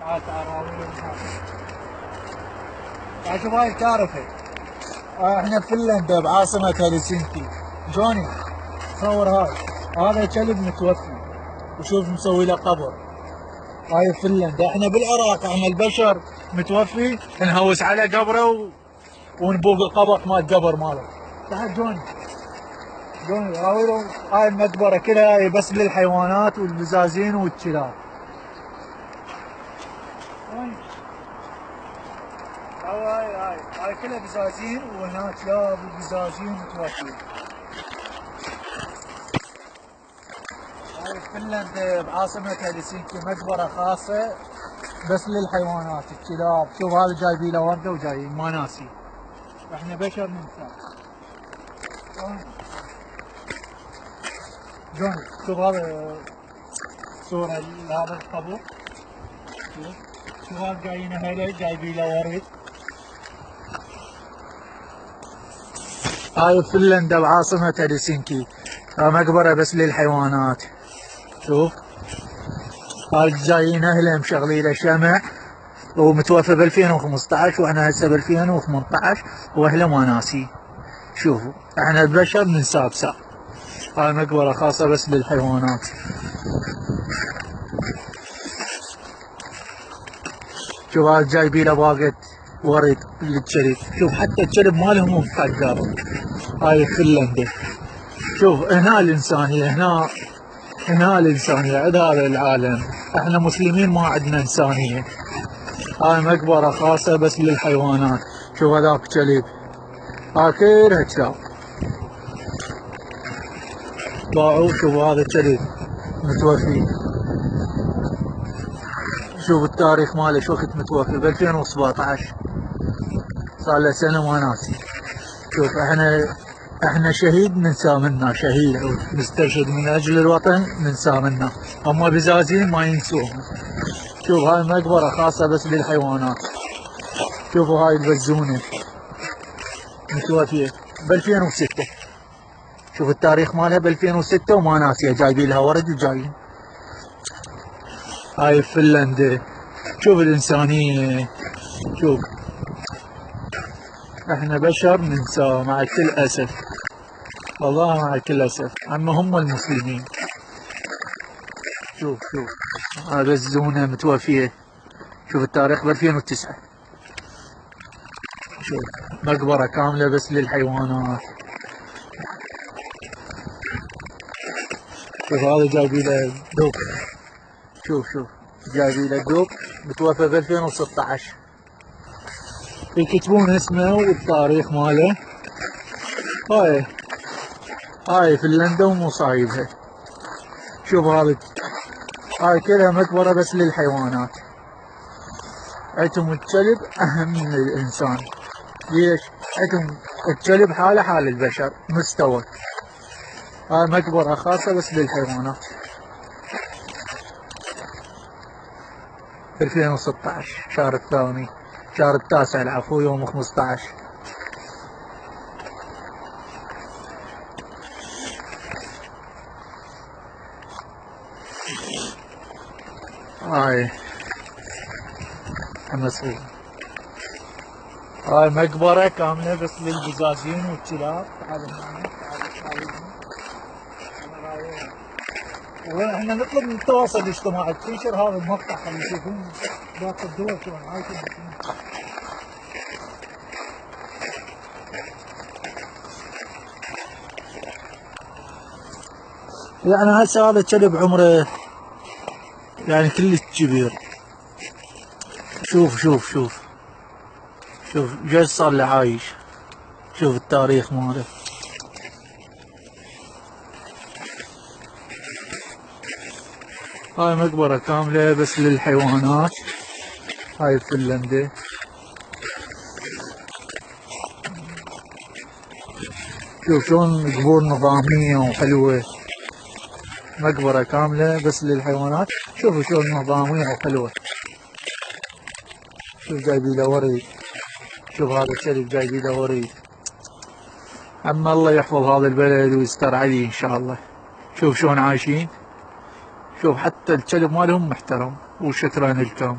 هاي تعراويل. تعال شوف هاي الكارثة. احنا بفنلندا بعاصمة هلسنكي. جوني صور هاي. هذا كلب متوفي وشوف مسوي له قبر. هاي بفنلندا. احنا بالعراق احنا البشر متوفي نهوس على قبره ونبوق القبط مال القبر ماله. تعال جوني. جوني هاي المقبرة كلها هاي بس للحيوانات والبزازين والكلاب. هاي كلها بزازين وهناك كلاب وبزازين متوفين. هاي فنلندا بعاصمة هلسنكي مقبرة خاصة بس للحيوانات الكلاب. شوف هذا جايبين له وردة وجايين ما ناسي. احنا بشر ننسى. جوني شوف هذا صورة لهذا القبر. شوف هذا جايين اهله جايبين له ورد. هاي فنلندا بعاصمة هلسنكي مقبرة بس للحيوانات. شوف هاي جايين اهله مشغلين له شمع ومتوفى ب 2015 واحنا هسه ب 2018 واهله ما ناسي. شوفوا احنا البشر ننسى بسا. هاي مقبرة خاصة بس للحيوانات. شوف هذا جايبين له باقة ورد للكلب. شوف حتى الكلب مالهم مقدر. هاي فنلندا. شوف هنا الإنسانية. هنا الإنسانية عند هذا العالم. احنا مسلمين ما عندنا إنسانية. هاي مقبرة خاصة بس للحيوانات. شوف هذاك كلب. هاي كلها كلاب باعوا. شوف هذا كلب متوفي. شوف التاريخ ماله شو وقت متوفي ب 2017 صار له سنة ما ناسي. شوف احنا شهيد ننسى منا. شهيد نستشهد من اجل الوطن ننسى منا. اما بزازين ما ينسوهم. شوف هاي مقبرة خاصة بس للحيوانات. شوفوا هاي البزونة متوفية ب 2006. شوف التاريخ مالها ب 2006 وما ناسية جايبين لها ورد وجايين. هاي فنلندا. شوف الإنسانية. شوف احنا بشر ننسى مع كل أسف. والله مع كل أسف. أما هم المسلمين. شوف هذا الزونة متوفية. شوف التاريخ ب 2009. شوف مقبرة كاملة بس للحيوانات. شوف هذا جايبين له دب. شوف جايبين له دب متوفى ب 2016. يكتبون اسمه والتاريخ ماله. هاي فنلندا ومصايبها. شوف هاي كلها مقبرة بس للحيوانات. عندهم الكلب أهم من الإنسان. ليش؟ عندهم الكلب حاله حال البشر مستوى. هاي مقبرة خاصة بس للحيوانات. 2016 شهر الثاني شهر التاسع العفو يوم 15. هاي مسؤول. هاي مقبرة كاملة بس للبزازين والكلاب. واحنا نطلب من التواصل الاجتماعي تنشر هذا المقطع خلي يشوفون باقي الدول شلون عايشين. يعني هسه هذا كلب عمره يعني كلش كبير. شوف جيش صار له عايش. شوف التاريخ ماله. هاي مقبرة كاملة بس للحيوانات. هاي فنلندا. شوف شلون قبور نظامية وحلوة. مقبرة كاملة بس للحيوانات. شوفوا شلون نظامية وحلوة. شوف جايبين له ورد. شوف هذا الكلب جايبين له ورد. اما الله يحفظ هذا البلد ويستر عليه ان شاء الله. شوف شلون عايشين. شوف حتى الكلب مالهم محترم. وشكرا لكم.